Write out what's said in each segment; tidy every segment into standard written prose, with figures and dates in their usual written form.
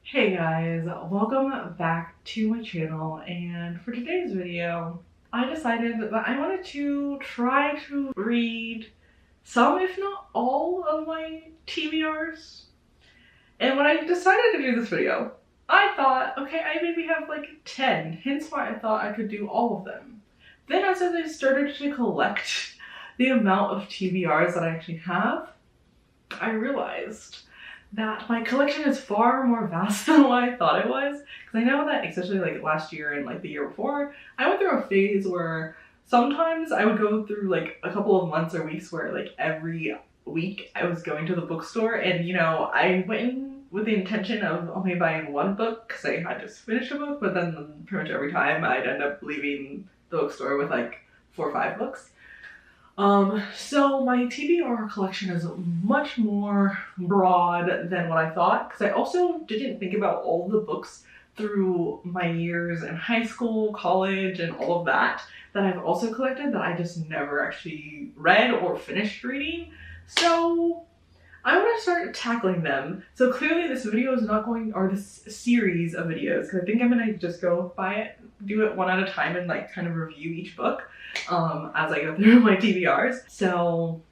Hey guys, welcome back to my channel, and for today's video I decided that I wanted to try to read some, if not all, of my TBRs. And when I decided to do this video, I thought, okay, I maybe have like 10, hence why I thought I could do all of them. Then as I started to collect the amount of TBRs that I actually have, I realized that my collection is far more vast than what I thought it was. Because I know that, especially like last year and like the year before, I went through a phase where sometimes I would go through like a couple of months or weeks where like every week I was going to the bookstore, and I went in with the intention of only buying one book because I had just finished a book, but then pretty much every time I'd end up leaving the bookstore with like 4 or 5 books. So my TBR collection is much more broad than what I thought, because I also didn't think about all the books through my years in high school, college, and all of that I've also collected that I just never actually read or finished reading. So I want to start tackling them. So clearly this video is not going, or this series of videos, because I think I'm going to just go by it, do it one at a time and like kind of review each book as I go through my TBRs. So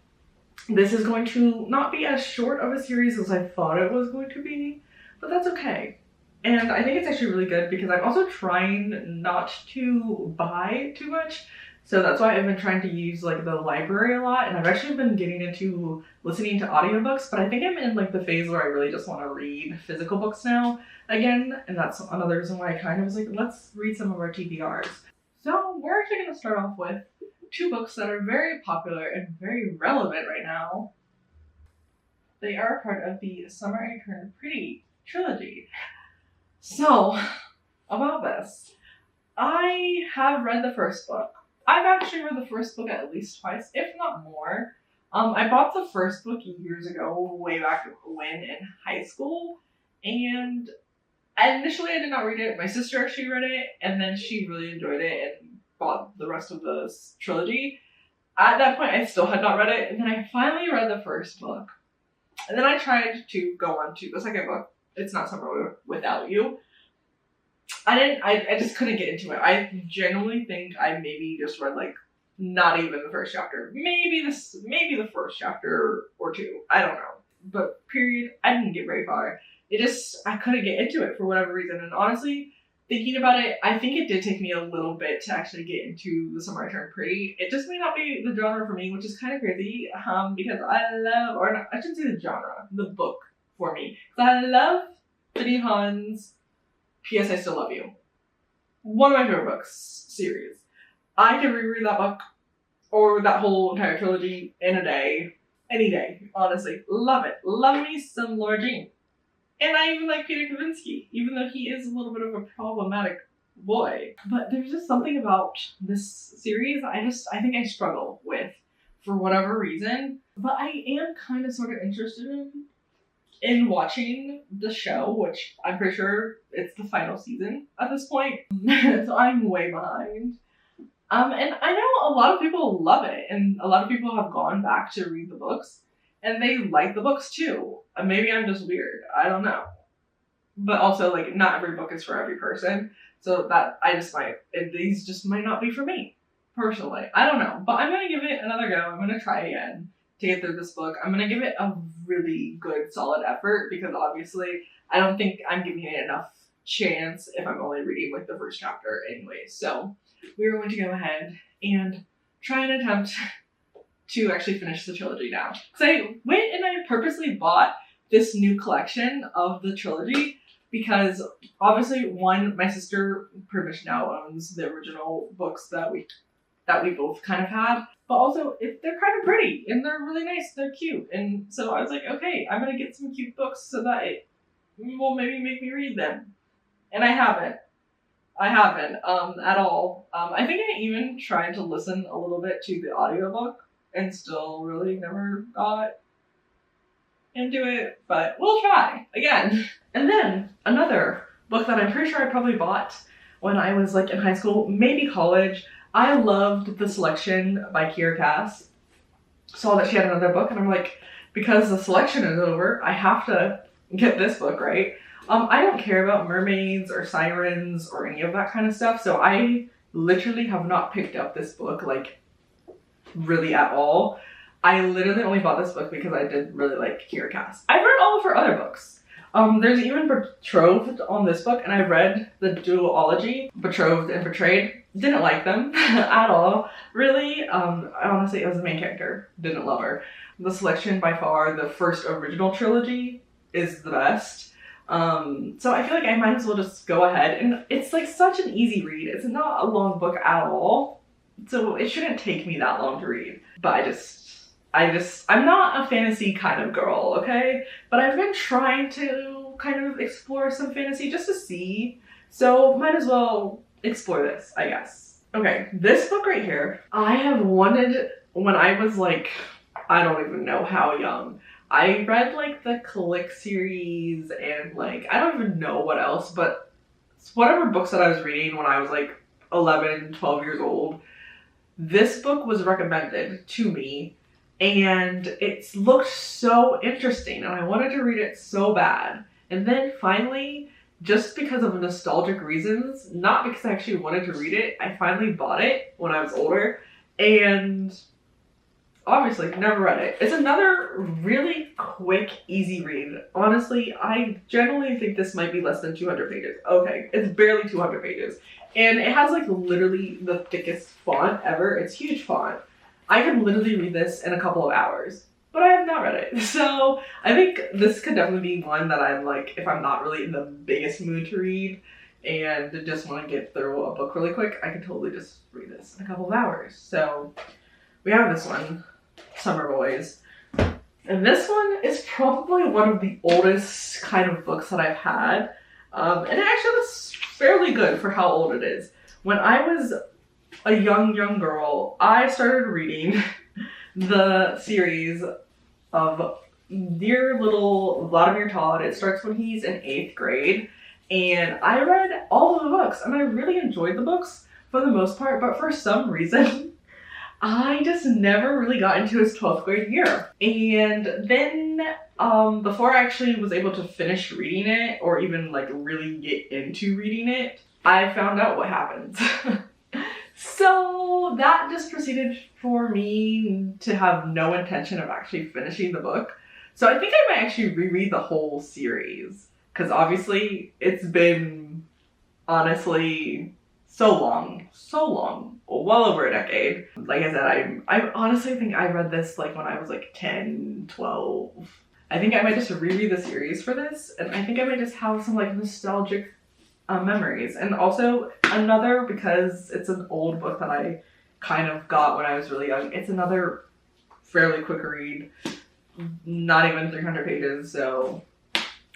this is going to not be as short of a series as I thought it was going to be, but that's okay. And I think it's actually really good because I'm also trying not to buy too much. So that's why I've been trying to use like the library a lot, and I've actually been getting into listening to audiobooks, but I think I'm in like the phase where I really just want to read physical books now again, and that's another reason why I kind of was like, let's read some of our TBRs. So we're actually going to start off with 2 books that are very popular and very relevant right now. They are part of the Summer I Turned Pretty trilogy. So, about this, I have read the first book. I've actually read the first book at least twice, if not more. I bought the first book years ago, way back when in high school, and initially I did not read it. My sister actually read it, and then she really enjoyed it and bought the rest of the trilogy. At that point, I still had not read it, and then I finally read the first book. And then I tried to go on to the second book, It's Not Summer Without You. I just couldn't get into it. I genuinely think I maybe just read like not even the first chapter. Maybe the first chapter or 2. I don't know. But period, I didn't get very far. I couldn't get into it for whatever reason. And honestly, thinking about it, I think it did take me a little bit to actually get into The Summer I Turned Pretty. It just may not be the genre for me, which is kind of crazy, because I love, or not, I shouldn't say the genre, the book for me. Because I love Jenny Han's P.S. I Still Love You. One of my favorite books series. I could reread that book or that whole entire trilogy in a day. Any day, honestly. Love it. Love me some Laura Jean. And I even like Peter Kavinsky, even though he is a little bit of a problematic boy. But there's just something about this series I think I struggle with for whatever reason. But I am kind of sort of interested in watching the show, which I'm pretty sure it's the final season at this point. So I'm way behind. And I know a lot of people love it, and a lot of people have gone back to read the books, and they like the books too. Maybe I'm just weird. I don't know. But also, like, not every book is for every person. So that these just might not be for me, personally. I don't know. But I'm going to give it another go. I'm going to try again to get through this book. I'm going to give it a really good, solid effort, because obviously I don't think I'm giving it enough chance if I'm only reading like the first chapter anyway. So we're going to go ahead and try and attempt to actually finish the trilogy now. Because I went and I purposely bought this new collection of the trilogy because obviously, one, my sister pretty much now owns the original books that we both kind of had, but also they're kind of pretty and they're really nice, they're cute, and so I was like, okay, I'm gonna get some cute books so that it will maybe make me read them, and I haven't at all. I think I even tried to listen a little bit to the audiobook and still really never got into it, but we'll try again. And then another book that I'm pretty sure I probably bought when I was like in high school, maybe college. I loved The Selection by Kiera Cass. Saw that she had another book, and I'm like, because the selection is over, I have to get this book, right? I don't care about mermaids or sirens or any of that kind of stuff, so I literally have not picked up this book, like, really at all. I literally only bought this book because I did really like Kira Cass. I've read all of her other books. There's even Betrothed on this book, and I read the duology, Betrothed and Betrayed. Didn't like them at all, really. I want to say it was the main character. Didn't love her. The selection, by far, the first original trilogy is the best. So I feel like I might as well just go ahead, and it's like such an easy read. It's not a long book at all, so it shouldn't take me that long to read. But I'm not a fantasy kind of girl, okay? But I've been trying to kind of explore some fantasy just to see, so might as well explore this, I guess. Okay, this book right here, I have wanted when I was like, I don't even know how young. I read like the Click series and like, I don't even know what else, but whatever books that I was reading when I was like 11, 12 years old, this book was recommended to me and it looked so interesting and I wanted to read it so bad. And then finally, just because of nostalgic reasons, not because I actually wanted to read it, I finally bought it when I was older and obviously never read it. It's another really quick, easy read. Honestly, I generally think this might be less than 200 pages. Okay, it's barely 200 pages. And it has like literally the thickest font ever. It's huge font. I can literally read this in a couple of hours, but I have not read it. So I think this could definitely be one that I'm like, if I'm not really in the biggest mood to read and just want to get through a book really quick, I could totally just read this in a couple of hours. So we have this one, Summer Boys. And this one is probably one of the oldest kind of books that I've had. And it actually looks fairly good for how old it is. When I was a young girl, I started reading the series of Dear Little Vladimir Todd. It starts when he's in 8th grade. And I read all of the books and I really enjoyed the books for the most part, but for some reason, I just never really got into his 12th grade year. And then before I actually was able to finish reading it or even like really get into reading it, I found out what happened. So that just proceeded for me to have no intention of actually finishing the book. So I think I might actually reread the whole series because obviously it's been honestly so long, well over a decade. Like I said, I honestly think I read this like when I was like 10, 12. I think I might just reread the series for this, and I think I might just have some like nostalgic memories. And also another, because it's an old book that I kind of got when I was really young, it's another fairly quick read, not even 300 pages, so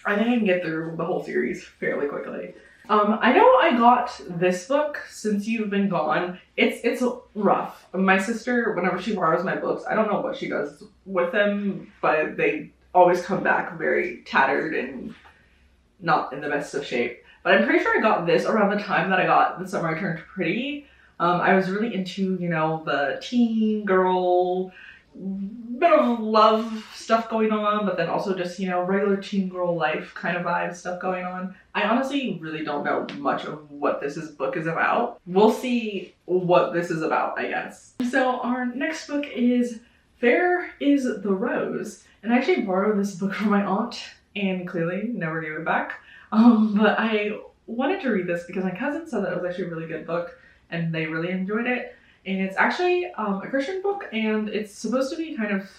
I think I can get through the whole series fairly quickly. I know I got this book, Since You've Been Gone. It's rough. My sister, whenever she borrows my books, I don't know what she does with them, but they always come back very tattered and not in the best of shape. But I'm pretty sure I got this around the time that I got The Summer I Turned Pretty. I was really into, you know, the teen girl, bit of love stuff going on, but then also just, you know, regular teen girl life kind of vibe stuff going on. I honestly really don't know much of what book is about. We'll see what this is about, I guess. So our next book is Fair is the Rose. And I actually borrowed this book from my aunt and clearly never gave it back. But I wanted to read this because my cousin said that it was actually a really good book and they really enjoyed it. And it's actually a Christian book, and it's supposed to be kind of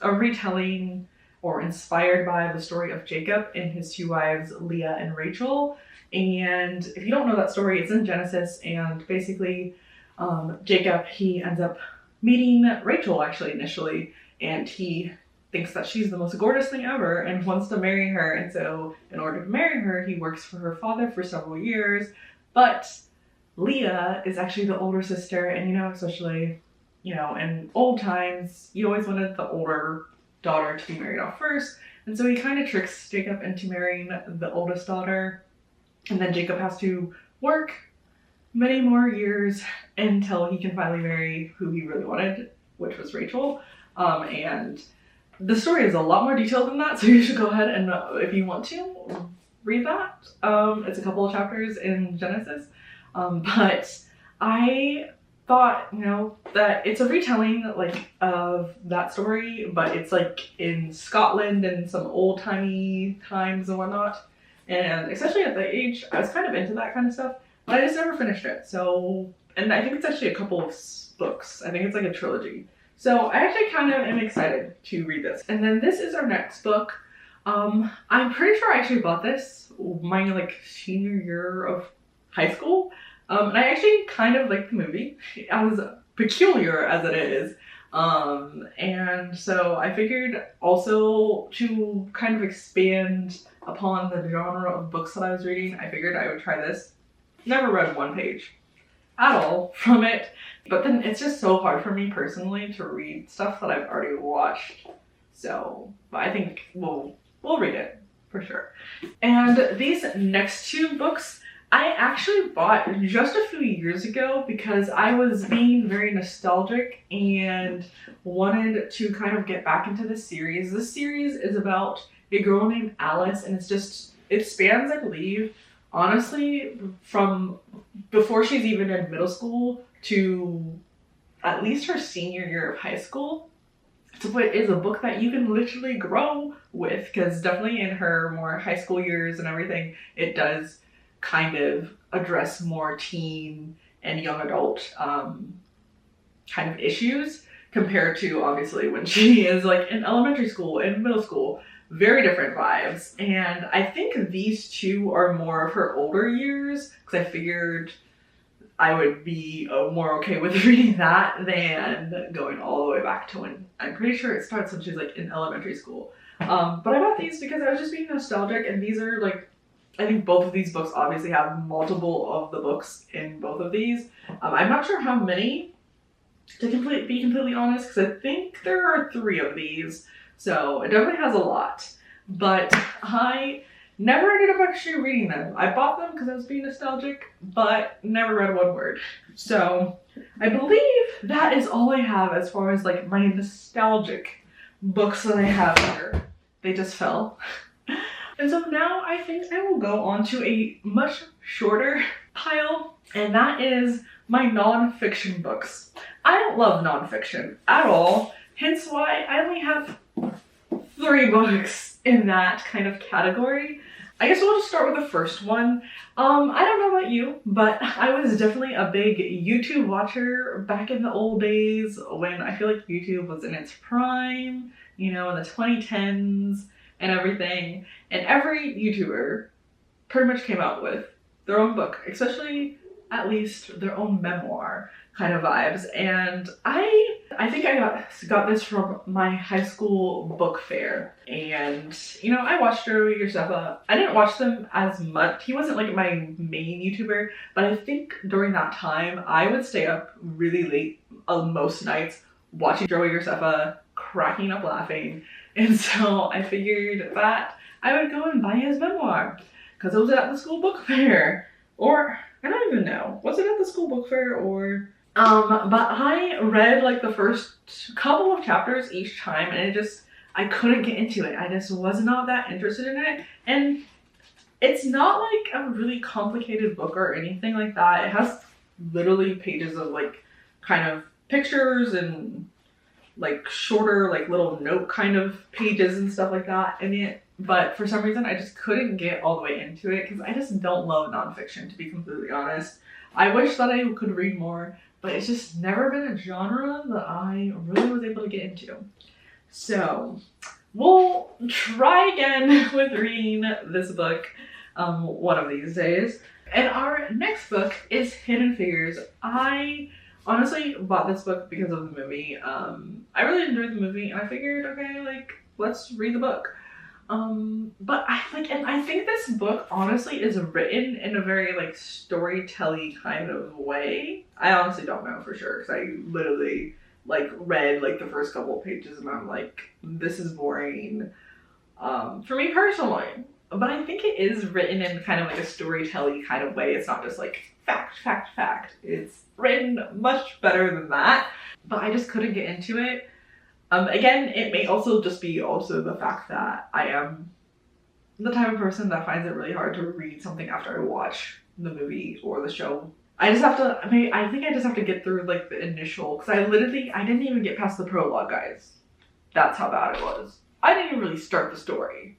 a retelling or inspired by the story of Jacob and his 2 wives, Leah and Rachel. And if you don't know that story, it's in Genesis, and basically Jacob, he ends up meeting Rachel actually initially, and he thinks that she's the most gorgeous thing ever and wants to marry her. And so in order to marry her, he works for her father for several years. But Leah is actually the older sister, and, you know, especially, you know, in old times, you always wanted the older daughter to be married off first. And so he kind of tricks Jacob into marrying the oldest daughter. And then Jacob has to work many more years until he can finally marry who he really wanted, which was Rachel. And the story is a lot more detailed than that, so you should go ahead and, if you want to, read that. It's a couple of chapters in Genesis, but I thought, you know, that it's a retelling like of that story, but it's like in Scotland and some old timey times and whatnot. And especially at the age, I was kind of into that kind of stuff, but I just never finished it. So, and I think it's actually a couple of books. I think it's like a trilogy. So I actually kind of am excited to read this. And then this is our next book. I'm pretty sure I actually bought this my like senior year of high school. And I actually kind of liked the movie, as peculiar as it is. And so I figured also to kind of expand upon the genre of books that I was reading, I figured I would try this. Never read one page at all from it, but then it's just so hard for me personally to read stuff that I've already watched. So, but I think we'll read it for sure. And these next two books I actually bought just a few years ago because I was being very nostalgic and wanted to kind of get back into this series. This series is about a girl named Alice, and it spans, I believe, honestly, from before she's even in middle school to at least her senior year of high school. So it is a book that you can literally grow with, because definitely in her more high school years and everything, it does kind of address more teen and young adult kind of issues compared to obviously when she is like in elementary school and middle school. Very different vibes. And I think these two are more of her older years, because I figured I would be more okay with reading that than going all the way back to when, I'm pretty sure it starts when she's like in elementary school. But I bought these because I was just being nostalgic, and these are like, I think both of these books obviously have multiple of the books in both of these. I'm not sure how many, to be completely honest, because I think there are 3 of these. So it definitely has a lot. But I never ended up actually reading them. I bought them because I was being nostalgic, but never read one word. So I believe that is all I have as far as like my nostalgic books that I have here. They just fell. And so now I think I will go on to a much shorter pile, and that is my non-fiction books. I don't love non-fiction at all, hence why I only have 3 books in that kind of category. I guess we'll just start with the first one. I don't know about you, but I was definitely a big YouTube watcher back in the old days when I feel like YouTube was in its prime, you know, in the 2010s and everything. And every YouTuber pretty much came out with their own book, especially at least their own memoir kind of vibes. And I think I got this from my high school book fair. And, you know, I watched Joey Yourself. I didn't watch them as much. He wasn't like my main YouTuber, but I think during that time, I would stay up really late most nights watching Joey Yourself, cracking up laughing. And so I figured that I would go and buy his memoir because it was at the school book fair. Or, I don't even know. Was it at the school book fair or... but I read like the first couple of chapters each time, and I couldn't get into it. I just was not that interested in it. And it's not like a really complicated book or anything like that. It has literally pages of like kind of pictures and like shorter, like little note kind of pages and stuff like that in it. But for some reason, I just couldn't get all the way into it because I just don't love nonfiction, to be completely honest. I wish that I could read more, but it's just never been a genre that I really was able to get into. So we'll try again with reading this book one of these days. And our next book is Hidden Figures. I honestly bought this book because of the movie. I really enjoyed the movie, and I figured, okay, like, let's read the book. But I think this book honestly is written in a very like storytelling kind of way. I honestly don't know for sure because I literally like read like the first couple of pages and I'm like, this is boring for me personally. But I think it is written in kind of like a storytelling kind of way. It's not just like fact, fact, fact. It's written much better than that. But I just couldn't get into it. Again, it may also just be the fact that I am the type of person that finds it really hard to read something after I watch the movie or the show. I just have to, I think I just have to get through like the initial, because I didn't even get past the prologue, guys. That's how bad it was. I didn't even really start the story.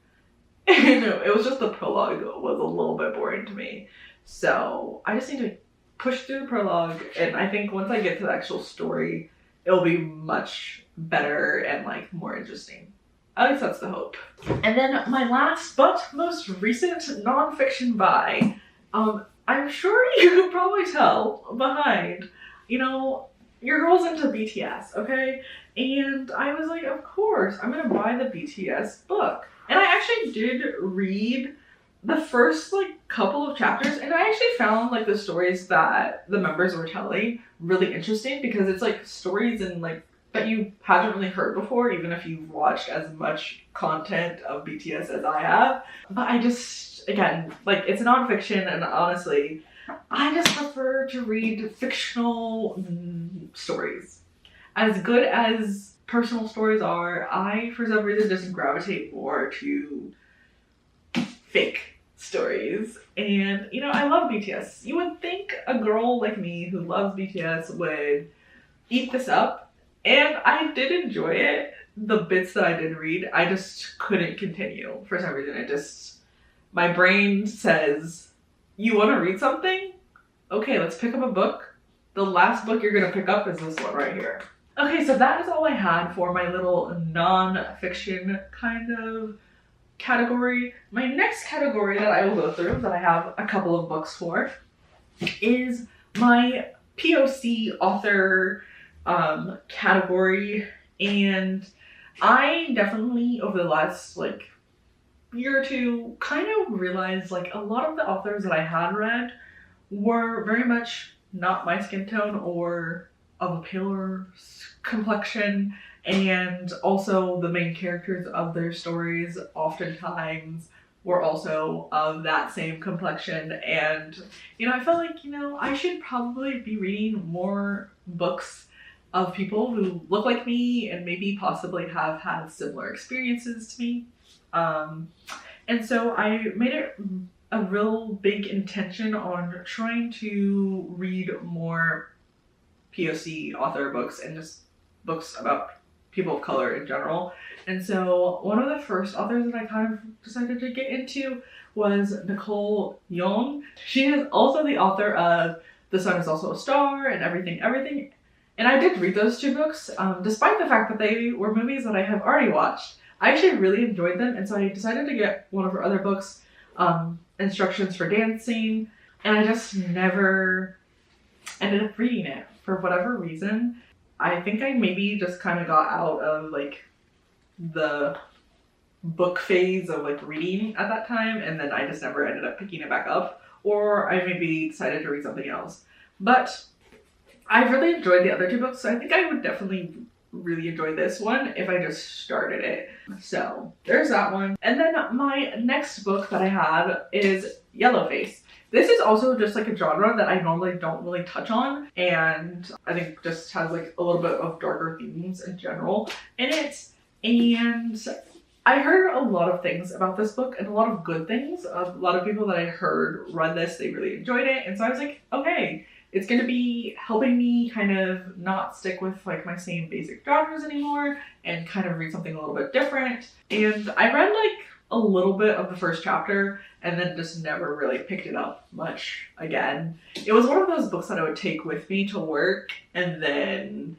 No, it was just the prologue was a little bit boring to me. So I just need to push through the prologue, and I think once I get to the actual story, it'll be much better and like more interesting. At least that's the hope. And then my last but most recent nonfiction buy. I'm sure you can probably tell behind, your girl's into BTS, okay? And I was like, of course, I'm gonna buy the BTS book. And I actually did read the first couple of chapters, and I actually found the stories that the members were telling really interesting, because it's stories and that you haven't really heard before, even if you've watched as much content of BTS as I have. But I just, again, it's nonfiction, and honestly, I just prefer to read fictional stories. As good as personal stories are, I, for some reason, just gravitate more to fake stories. And, I love BTS. You would think a girl like me who loves BTS would eat this up, and I did enjoy it. The bits that I did read, I just couldn't continue for some reason. My brain says, you want to read something? Okay, let's pick up a book. The last book you're gonna pick up is this one right here. Okay, so that is all I had for my little non-fiction kind of category. My next category that I will go through, that I have a couple of books for, is my POC author category. And I definitely, over the last year or two, kind of realized a lot of the authors that I had read were very much not my skin tone or of a paler complexion, and also the main characters of their stories oftentimes were also of that same complexion. And I felt I should probably be reading more books of people who look like me and maybe possibly have had similar experiences to me. And so I made it a real big intention on trying to read more POC author books and just books about people of color in general. And so one of the first authors that I kind of decided to get into was Nicole Yeon. She is also the author of The Sun Is Also a Star and Everything, Everything. And I did read those two books, despite the fact that they were movies that I have already watched. I actually really enjoyed them, and so I decided to get one of her other books, Instructions for Dancing, and I just never ended up reading it for whatever reason. I think I maybe just kind of got out of the book phase of reading at that time, and then I just never ended up picking it back up, or I maybe decided to read something else. But I really enjoyed the other two books, so I think I would definitely really enjoy this one if I just started it. So there's that one. And then my next book that I have is Yellowface. This is also just a genre that I normally don't really touch on, and I think just has a little bit of darker themes in general in it. And I heard a lot of things about this book, and a lot of good things. A lot of people that I heard read this, they really enjoyed it, and so I was like, okay, it's going to be helping me kind of not stick with my same basic genres anymore and kind of read something a little bit different. And I read a little bit of the first chapter and then just never really picked it up much again. It was one of those books that I would take with me to work, and then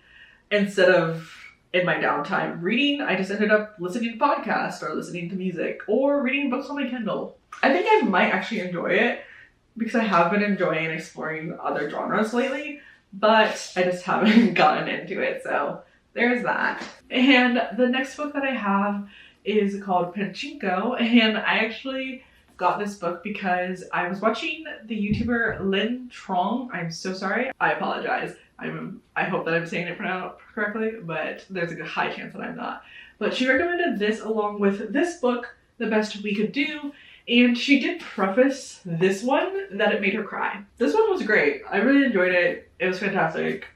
instead of in my downtime reading, I just ended up listening to podcasts or listening to music or reading books on my Kindle. I think I might actually enjoy it, because I have been enjoying exploring other genres lately, but I just haven't gotten into it, so there's that. And the next book that I have is called Pachinko, and I actually got this book because I was watching the YouTuber Lin Trong. I'm so sorry. I apologize. I hope that I'm saying it pronounced correctly, but there's a high chance that I'm not. But she recommended this along with this book, The Best We Could Do, and she did preface this one that it made her cry. This one was great. I really enjoyed it. It was fantastic.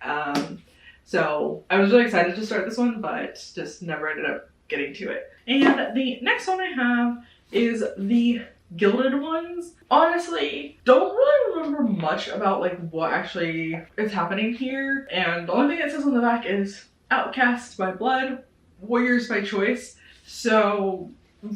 So I was really excited to start this one, but just never ended up getting to it. And the next one I have is The Gilded Ones. Honestly, don't really remember much about like what actually is happening here, and the only thing it says on the back is outcasts by blood, warriors by choice. So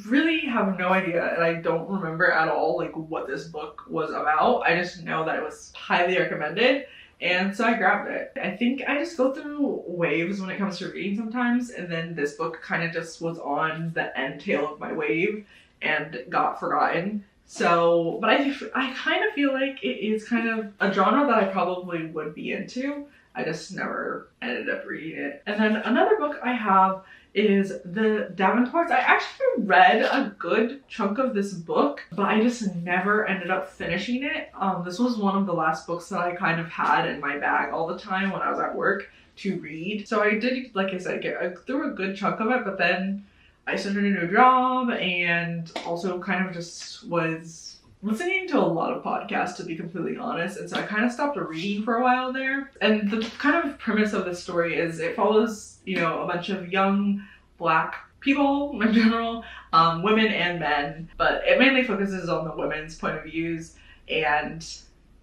really have no idea, and I don't remember at all like what this book was about. I just know that it was highly recommended, and so I grabbed it. I think I just go through waves when it comes to reading sometimes, and then this book kind of just was on the end tail of my wave and got forgotten. So, but I kind of feel like it is kind of a genre that I probably would be into. I just never ended up reading it. And then another book I have is The Davenports. I actually read a good chunk of this book, but I just never ended up finishing it. This was one of the last books that I kind of had in my bag all the time when I was at work to read. So I did, like I said, get through a good chunk of it, but then I started a new job and also kind of just was listening to a lot of podcasts, to be completely honest, and so I kind of stopped reading for a while there. And the kind of premise of the story is it follows, you know, a bunch of young Black people in general, women and men, but it mainly focuses on the women's point of views, and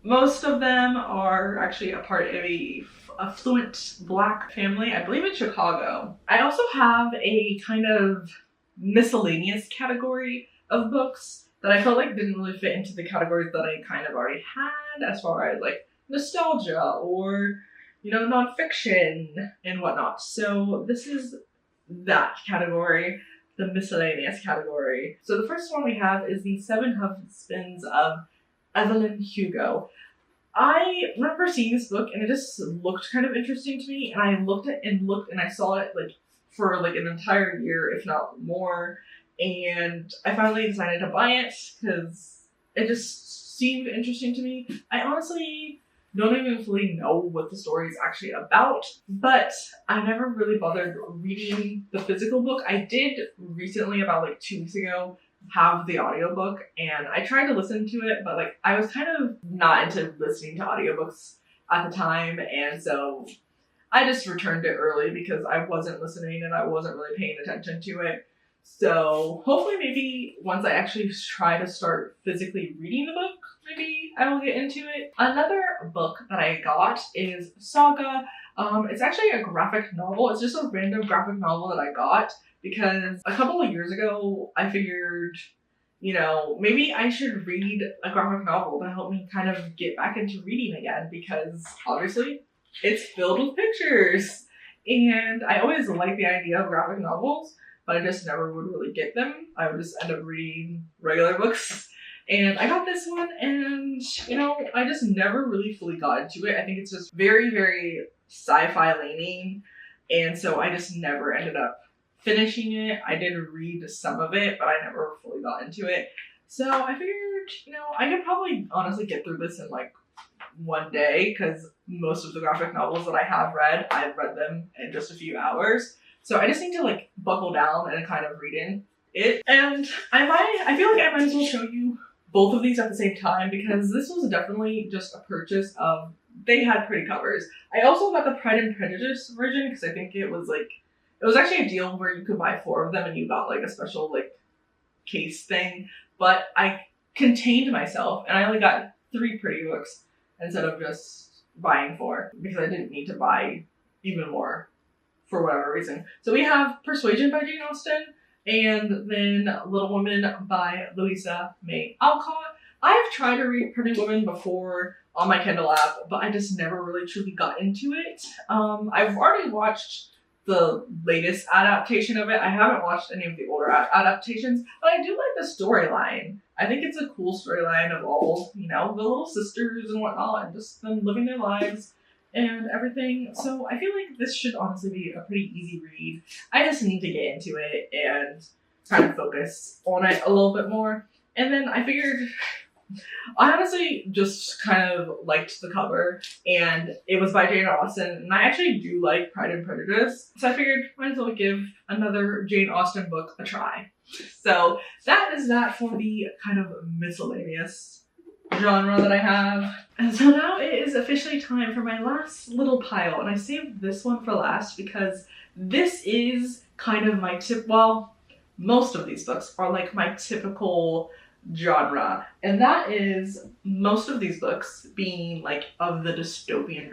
most of them are actually a part of a affluent Black family, I believe in Chicago. I also have a kind of miscellaneous category of books that I felt like didn't really fit into the categories that I kind of already had, as far as like nostalgia or, you know, nonfiction and whatnot. So this is that category, the miscellaneous category. So the first one we have is The Seven Husbands of Evelyn Hugo. I remember seeing this book and it just looked kind of interesting to me, and I looked and I saw it like for like an entire year, if not more, and I finally decided to buy it because it just seemed interesting to me. I honestly don't even fully know what the story is actually about, but I never really bothered reading the physical book. I did recently, about like 2 weeks ago, have the audiobook, and I tried to listen to it, but like I was kind of not into listening to audiobooks at the time, and so I just returned it early because I wasn't listening and I wasn't really paying attention to it. So hopefully maybe once I actually try to start physically reading the book, maybe I will get into it. Another book that I got is Saga. It's actually a graphic novel. It's just a random graphic novel that I got because a couple of years ago I figured, you know, maybe I should read a graphic novel to help me kind of get back into reading again, because obviously it's filled with pictures. And I always liked the idea of graphic novels, but I just never would really get them. I would just end up reading regular books. And I got this one, and, you know, I just never really fully got into it. I think it's just very, very sci-fi leaning, and so I just never ended up finishing it. I did read some of it, but I never fully got into it. So I figured, you know, I could probably honestly get through this in like one day, because most of the graphic novels that I have read, I've read them in just a few hours. So I just need to like buckle down and kind of read in it. And I feel like I might as well show you both of these at the same time, because this was definitely just a purchase of, they had pretty covers. I also got the Pride and Prejudice version because I think it was actually a deal where you could buy 4 of them and you got like a special like case thing. But I contained myself and I only got 3 pretty books instead of just buying 4, because I didn't need to buy even more for whatever reason. So we have Persuasion by Jane Austen, and then Little Women by Louisa May Alcott. I've tried to read Pretty Woman before on my Kindle app, but I just never really truly got into it. I've already watched the latest adaptation of it. I haven't watched any of the older adaptations, but I do like the storyline. I think it's a cool storyline of all, you know, the little sisters and whatnot, and just them living their lives and everything. So I feel like this should honestly be a pretty easy read. I just need to get into it and kind of focus on it a little bit more. And then I figured, I honestly just kind of liked the cover, and it was by Jane Austen, and I actually do like Pride and Prejudice, so I figured might as well give another Jane Austen book a try. So that is that for the kind of miscellaneous genre that I have. And so now it is officially time for my last little pile, and I saved this one for last because this is kind of my tip. Well, most of these books are like my typical genre, and that is most of these books being like of the dystopian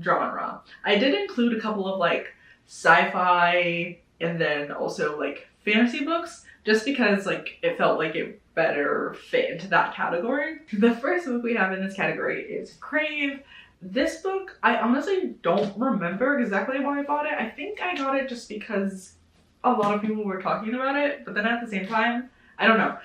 genre. I did include a couple of like sci-fi and then also like fantasy books just because like it felt like it better fit into that category. The first book we have in this category is Crave. This book, I honestly don't remember exactly why I bought it. I think I got it just because a lot of people were talking about it, but then at the same time, I don't know.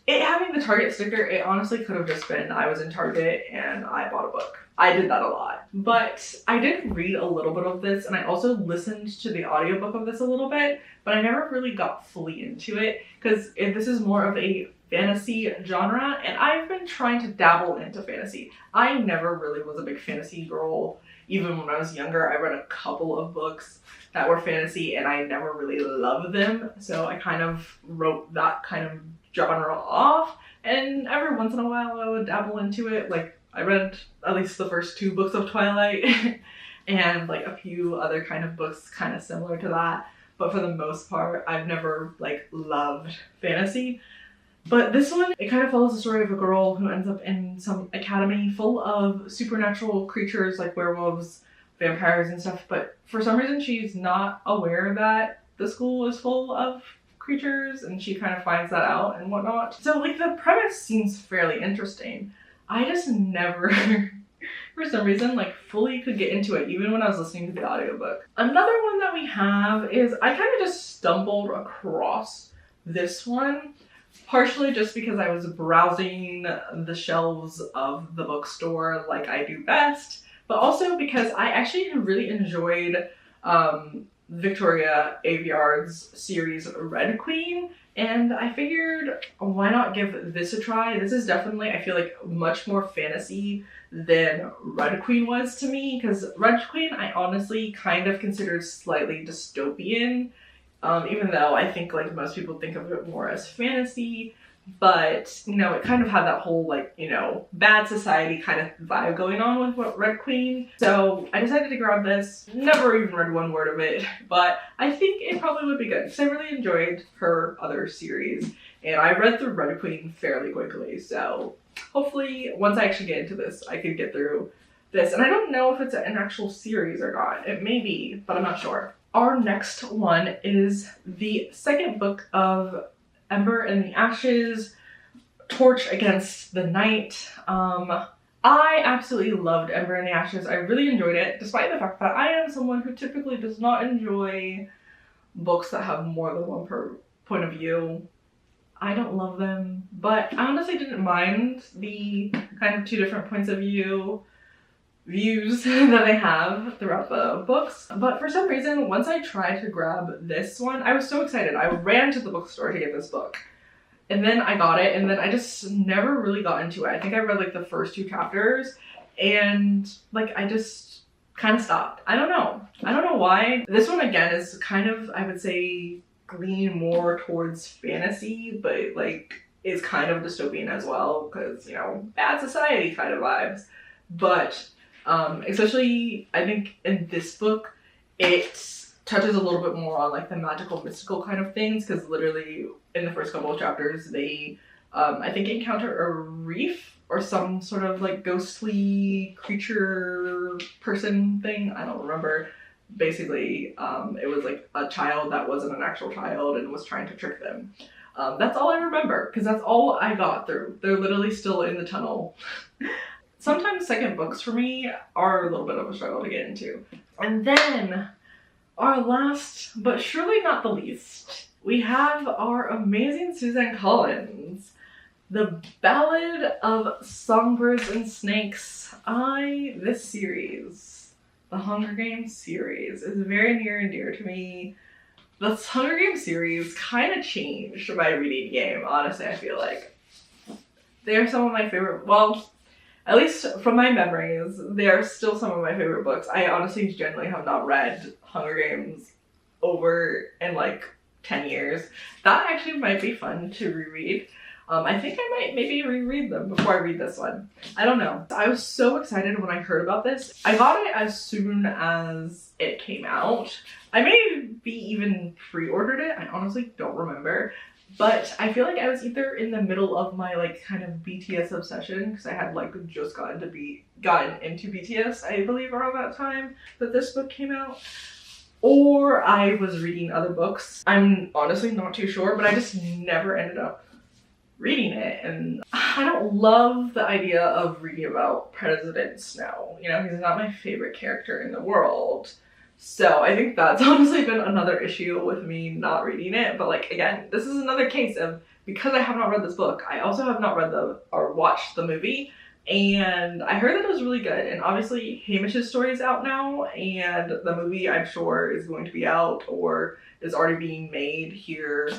It having the Target sticker, it honestly could have just been I was in Target and I bought a book. I did that a lot. But I did read a little bit of this, and I also listened to the audiobook of this a little bit, but I never really got fully into it because this is more of a fantasy genre, and I've been trying to dabble into fantasy. I never really was a big fantasy girl. Even when I was younger, I read a couple of books that were fantasy and I never really loved them. So I kind of wrote that kind of genre off, and every once in a while I would dabble into it. Like I read at least the first 2 books of Twilight and like a few other kind of books kind of similar to that. But for the most part, I've never like loved fantasy. But this one, it kind of follows the story of a girl who ends up in some academy full of supernatural creatures like werewolves, vampires and stuff. But for some reason, she's not aware that the school is full of creatures, and she kind of finds that out and whatnot. So like the premise seems fairly interesting. I just never, for some reason, like fully could get into it, even when I was listening to the audiobook. Another one that we have is, I kind of just stumbled across this one. Partially just because I was browsing the shelves of the bookstore like I do best, but also because I actually really enjoyed Victoria Aveyard's series Red Queen, and I figured why not give this a try. This is definitely, I feel like, much more fantasy than Red Queen was to me, because Red Queen I honestly kind of considered slightly dystopian. Even though I think like most people think of it more as fantasy, but you know, it kind of had that whole like, you know, bad society kind of vibe going on with Red Queen. So I decided to grab this. Never even read one word of it, but I think it probably would be good because I really enjoyed her other series, and I read through Red Queen fairly quickly. So hopefully once I actually get into this, I could get through this. And I don't know if it's an actual series or not. It may be, but I'm not sure. Our next one is the second book of Ember in the Ashes, Torch Against the Night. I absolutely loved Ember in the Ashes. I really enjoyed it, despite the fact that I am someone who typically does not enjoy books that have more than one point of view. I don't love them, but I honestly didn't mind the kind of 2 different points of views that they have throughout the books. But for some reason, once I tried to grab this one, I was so excited. I ran to the bookstore to get this book. And then I got it, and then I just never really got into it. I think I read like the first 2 chapters, and like I just kind of stopped. I don't know why. This one again is kind of, I would say, leaning more towards fantasy, but like is kind of dystopian as well, because, you know, bad society kind of vibes. But especially, I think in this book, it touches a little bit more on like the magical, mystical kind of things, because literally in the first couple of chapters, they, I think, encounter a reef or some sort of like ghostly creature person thing. I don't remember. Basically, it was like a child that wasn't an actual child and was trying to trick them. That's all I remember, because that's all I got through. They're literally still in the tunnel. Sometimes second books for me are a little bit of a struggle to get into. And then, our last, but surely not the least, we have our amazing Suzanne Collins. The Ballad of Songbirds and Snakes. This series, the Hunger Games series, is very near and dear to me. The Hunger Games series kind of changed my reading game, honestly, I feel like. They are some of my favorite, well, at least from my memories, they are still some of my favorite books. I honestly generally have not read Hunger Games over in like 10 years. That actually might be fun to reread. I think I might maybe reread them before I read this one. I don't know. I was so excited when I heard about this. I got it as soon as it came out. I may maybe even pre-ordered it. I honestly don't remember. But I feel like I was either in the middle of my like kind of BTS obsession, because I had like just gotten into BTS, I believe, around that time that this book came out, or I was reading other books. I'm honestly not too sure, but I just never ended up reading it. And I don't love the idea of reading about President Snow. You know, he's not my favorite character in the world. So I think that's honestly been another issue with me not reading it. But like, again, this is another case of, because I have not read this book, I also have not read or watched the movie. And I heard that it was really good. And obviously Hamish's story is out now, and the movie I'm sure is going to be out or is already being made here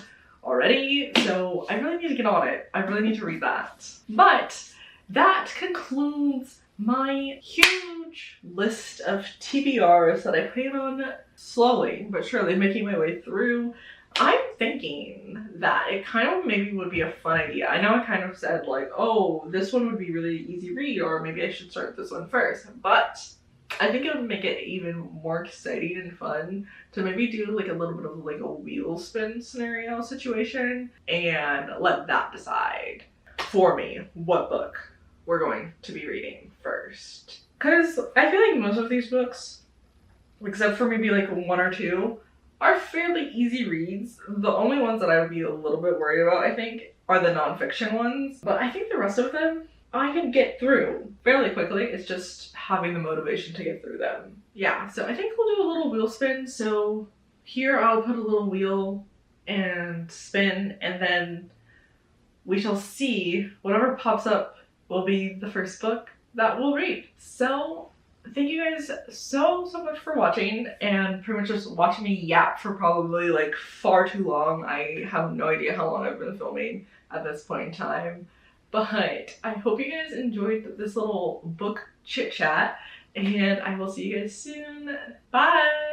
already. So I really need to get on it. I really need to read that. But that concludes my huge list of TBRs that I plan on slowly but surely making my way through. I'm thinking that it kind of maybe would be a fun idea. I know I kind of said like, oh, this one would be really easy read, or maybe I should start this one first, but I think it would make it even more exciting and fun to maybe do like a little bit of like a wheel spin scenario situation and let that decide for me what book we're going to be reading first. Because I feel like most of these books, except for maybe like one or two, are fairly easy reads. The only ones that I would be a little bit worried about, I think, are the nonfiction ones. But I think the rest of them I can get through fairly quickly. It's just having the motivation to get through them. Yeah, so I think we'll do a little wheel spin. So here I'll put a little wheel and spin, and then we shall see whatever pops up will be the first book that we'll read. So thank you guys so much for watching, and pretty much just watching me yap for probably like far too long. I have no idea how long I've been filming at this point in time, but I hope you guys enjoyed this little book chit chat, and I will see you guys soon. Bye!